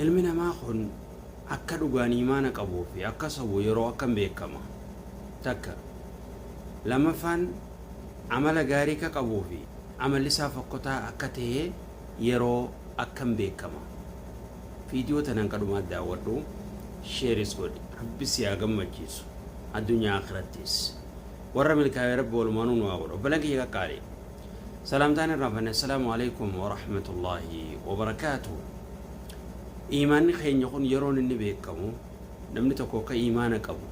ilmi namaa kun akka dhugaan imaana qabuu fi akka sabu yeroo akkam beekama takka lamaffaan amala gaarii ka qabuu fi amalli isaa fokkotaa akka ta'e yeroo akkam beekama viidiyoo tanan kadhumaa daawwadhu sheeris godhi rabbi si haa gammachiisu addunyaa akhirattis warra milkaa'ee rabbi walumaanuu nu haa godhu obboleeyyan kiyya qaqqaalee salaamtaan irraa fanne assalaamu alaykum wa rahmatullaahi wa barakaatuh iimaanni keenya kun yeroon inni beekamu namni tokko akka iimaana qabu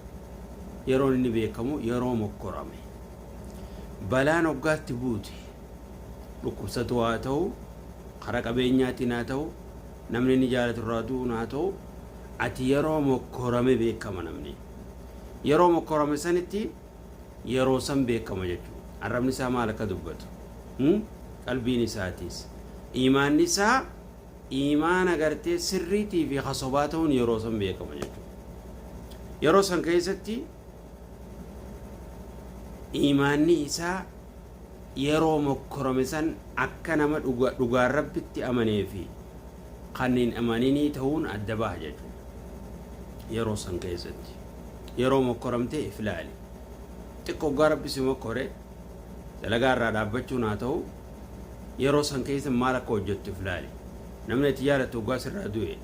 yeroon inni beekamu yeroo mokkorame balaan hoggaatti buute dhukkubsatu haa ta'u karaa qabeenyaatiin haa ta'u namni inni jaalatu irraa du'uun haa ta'u ati yeroo mokkorame beekama namni yeroo mokkorame sanitti yeroo san beekama jechuudha arrabni isaa maal akka dubbatu qalbiin isaatis iimaanni isaa iimaana gartee sirriitii fi hasobaa ta'uun yeroo san beekama jechuudha yeroo san keessatti iimaanni isaa yeroo mokkorame san akka nama dhugaan rabbitti amanee fi kanneen amaninii ta'uun adda baha jechuudha yeroo san keessatti yeroo mokkoramtee iflaali xiqqoo gaa rabbi si mokkore dalagaa irraa dhaabbachuun haa ta'u yeroo san keessa maal akka hojjettu iflaali namni ati jaalatu hoggaa sirraa du'e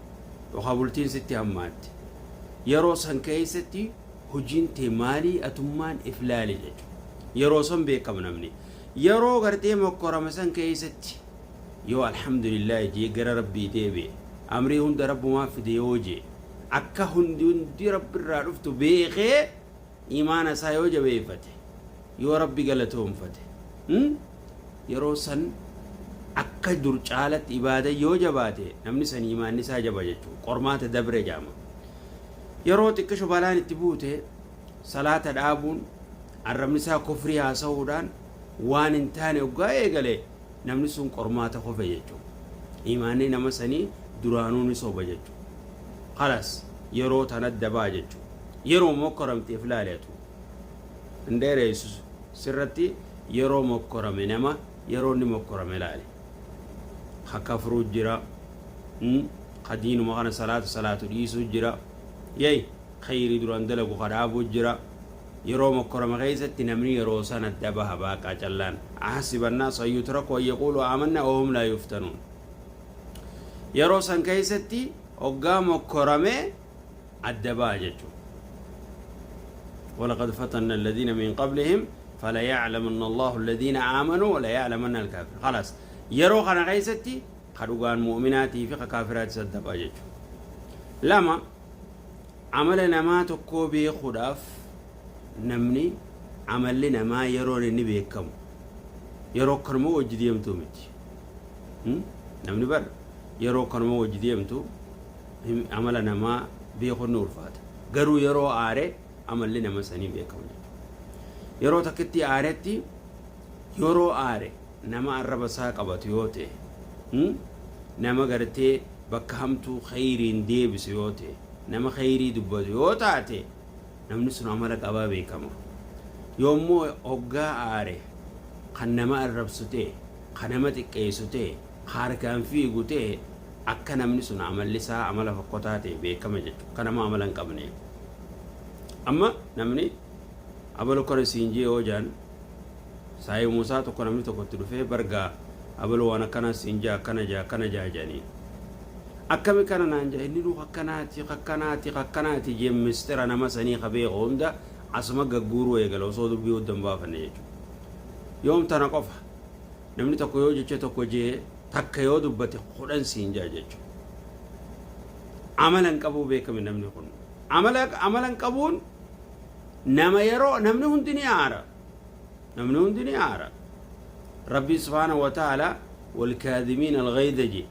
yookaan bultiin sitti hammaatti yeroo san keessatti hojiin tee maalii atummaan iflaali jechuudha yeroo san beekama namni yeroo gartee mokkorame san keessatti yoo alhamdulillah jee gara rabbii deebi'e amrii hunda rabbumaa fide yoo jee akka hundi rabbi irraa dhuftu beekee iimaana isaa yoo jabeeffate yoo rabbi galatoomfate yeroo san akka dur caalatti ibaada yoo jabaate namni san iimaanni isaa jaba jechuudha qormaata dabre jaama yeroo xiqqisho balaan itti buute salaata dhaabuun arrabni isaa kufrii haasa'uudhaan waan hin taane hoggaa eegale namni sun qormaata kofe jechuudha iimaanni nama sanii duraanuu ni soba jechuudha khalas yeroo tana dabaa jechuudha yeroo mokkoramteef laaleetu hin dheereessu sirratti yeroo mokkorame nama yeroo inni mokkorame laale hakafruu jira qadiinuma kana salaatu dhiisuu jira yey khayrii duraan dalagu kadhaabuu jira yeroo mokkorame keessatti namni yeroo sana dabaha baaqaa callaan ahasiba annaasu an yutraku an yaquulu aamanna wa hum laa yuftanuun yeroo san keessatti hoggaa mokkorame adda ba'a jechuudha ولقد فتنا الذين من قبلهم فلا يعلمن الله الذين آمنوا ولا يعلمن الكافرين خلاص يرو خنا غيستي خدوغان مؤمناتي في كافرات صدق اجج لما عملنا ما تكو بي خداف نمني عملنا ما يرون النبي كم يرو كرمو وجديمتو متي نمني بر يرو كرمو وجديمتو عملنا ما بيخو نور فات غرو يرو آره عملنا ما سني بيكم yeroo takkitti aaretti yeroo aare nama arraba isaa qabatu yoo ta'e nama gartee bakka hamtuu khayriin deebisu yoo ta'e nama khayrii dubbatu yoo taate namni sun amala qabaa beekama yoommoo hoggaa aare kan nama arrabsu ta'e kan nama xiqqeessu ta'e harkaan fiigu ta'e akka namni sun amalli isaa amala fokkotaa ta'e beekama jechuudha kan nama amala hin qabne amma namni abalu kore sinjee hojaan saayii muusaa tokko namni tokkotti dhufee bargaa abalu waan akkana sinjaa akkana jaajanii akkami kana naan jaa inni nuuf akkanaati jee mistira nama sanii qabee hunda asuma gagguuruu eegala osoo dubbii hoddan baafanne jechuudha yoom tana qofa namni tokko yoo jecha tokko jee takka yoo dubbate kudhan sinjaa jechuudha amalan qabuu beekame namni kun amalan qabuun nama yeroo namni hundi ni aara rabbi subhanahu wa ta'ala wal kaadhimiin al ghayda ji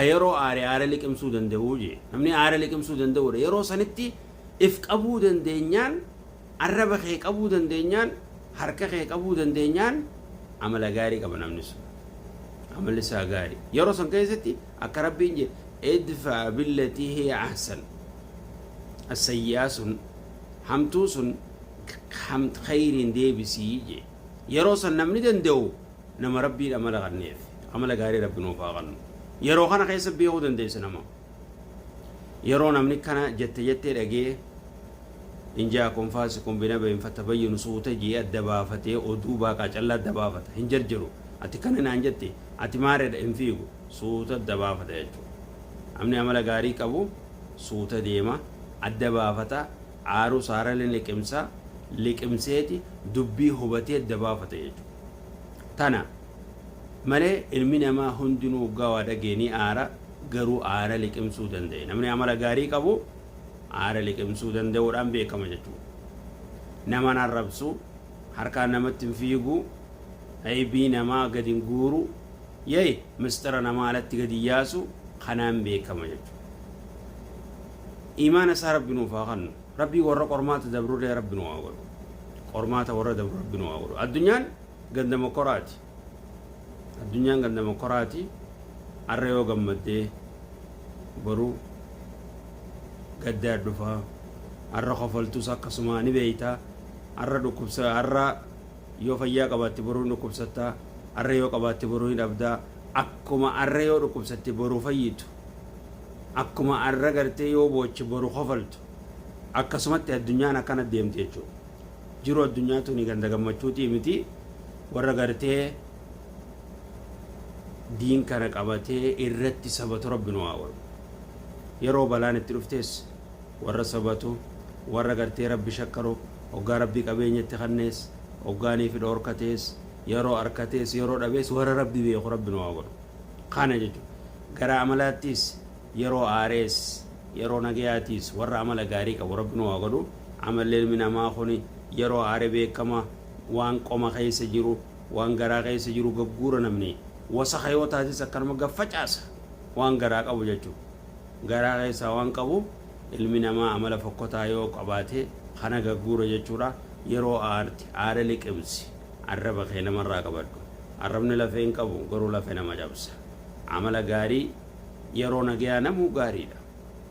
yeroo aare liqimsuu danda'uu je namni aare liqimsuu danda'u yeroo sanitti if qabuu dandeenyaan arraba kee qabuu dandeenyaan harka kee qabuu dandeenyaan amala gaarii qaba namni sun amalli isaa gaarii yeroo san keessatti akka rabbiin je idfa billati hiya ahsan as-sayyi'atun hamtusun khayrin deebisii je yeroo san namni danda'u nama rabbiin amala ganneef amala gaarii rabbi nuuf haa gannu yeroo kana keessa beekuu dandeessa nama yeroo namni kana jettee dhagee in jaakum faasiqun binaba'in fatabayyanu suuta jee adda baafatee oduu baaqaa callaa adda baafata hin jarjaru ati kana naan jette ati maareedha hin fiigu suuta adda baafata jechuudha namni amala gaarii qabu suuta deema adda baafata aaruu saaralin liqimseeti dubbii hubatee adda baafata jechuudha tana malee ilmi namaa hundinuu gawaa dhageenii aara garuu aara liqimsuu danda'e namni amala gaarii qabu aara liqimsuu danda'uudhaan beekama jechuudha nama narrabsu harkaan namatti hin fiigu aybii namaa gadi hin guuru yee mistira namaa alatti gadi yaasu kanaan beekama jechuudha imaana isaa rabbi nuuf haa kennu rabbii warra qormaata dabruree rabbi nu haa godhu qormaata warra dabru rabbi nu haa godhu addunyaan gandama koraati addunyaan gandama koraati arra yoo gammaddee baruu gaddaa dhufaa arra kofaltus akkasuma ni beeyta arra dhukkubsa arra yoo fayyaa qabaatte boruu dhukkubsattaa arra yoo qabaatte boruu hin dhabdaa akkuma arra yoo dhukkubsatte boruu fayyitu akkuma arra gartee yoo boochi boruu kofaltu akkasumatti addunyaan akkana deemti jechuudha jiru addunyaa tuni ganda gammachuutii miti warra gartee diin kana qabatee irratti sabatu rabbi nu haa godhu yeroo balaan itti dhuftees warra sabatu warra gartee rabbi shakkaru hoggaa rabbii qabeenyatti kannees hoggaanii fi dhoorkatees yeroo arkatees yeroo dhabees warra rabbi beeku rabbi nu haa godhu kana jechuudha gara amalaattis yeroo aarees yeroo nagayaatiis warra amala gaarii qabu rabbi nu haa godhu amallee ilmi namaa kuni yeroo aare beekama waan qoma keessa jiru waan garaa keessa jiru gagguura namni wasa khayotaatis akkanuma gaffacaasa waan garaa qabu jechuudha garaa keessa waan qabu ilmi namaa amala fokkotaa yoo qabaate kana gagguura jechuudha yeroo aare liqimsi arraba kee namarraa qabadhu arrabni lafee hin qabu garuu lafee nama cabsa amala gaarii yeroo nagayaa namuu gaariidha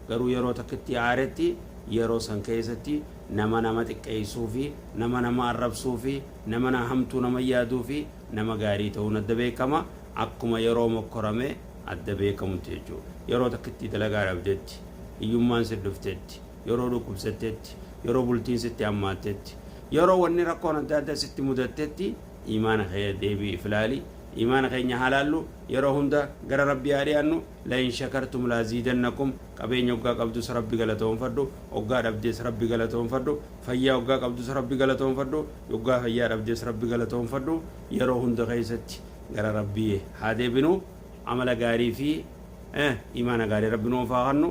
garuu yeroo takkitti aaretti yeroo san keessatti nama xiqqeessuu fi nama arrabsuu fi nama hamtuu nama yaaduu fi nama gaarii ta'uun adda beekama akkuma yeroo mokkorame adda beekamutti jechuudha yeroo takkitti dalagaa dhabdetti hiyyummaan si dhuftetti yeroo dhukkubsattetti yeroo bultiin sitti hammaattetti yeroo wanni rakkoon adda addaa sitti mudattetti imaana kee deebii filaali imaana keenya halaallu yeroo hunda gara rabbii yaadiyannu la in shakartum la zidannakum qabeenya oggaa qabdus rabbi galatoonfadhu oggaa dhabdees rabbi galatoonfadhu fayyaa oggaa qabdus rabbi galatoonfadhu oggaa fayyaa dhabdees rabbi galatoonfadhu yeroo hunda keessatti gara rabbii haa deebinu amala gaarii fi imaana gaarii rabbi nuuf haa kennu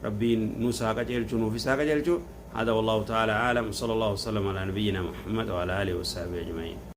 rabbiin nu saaqa jeelchu nuuf saaqa jeelchu هذا والله تعالى عالم صلى الله وسلم على نبينا محمد وعلى آله وصحبه أجمعين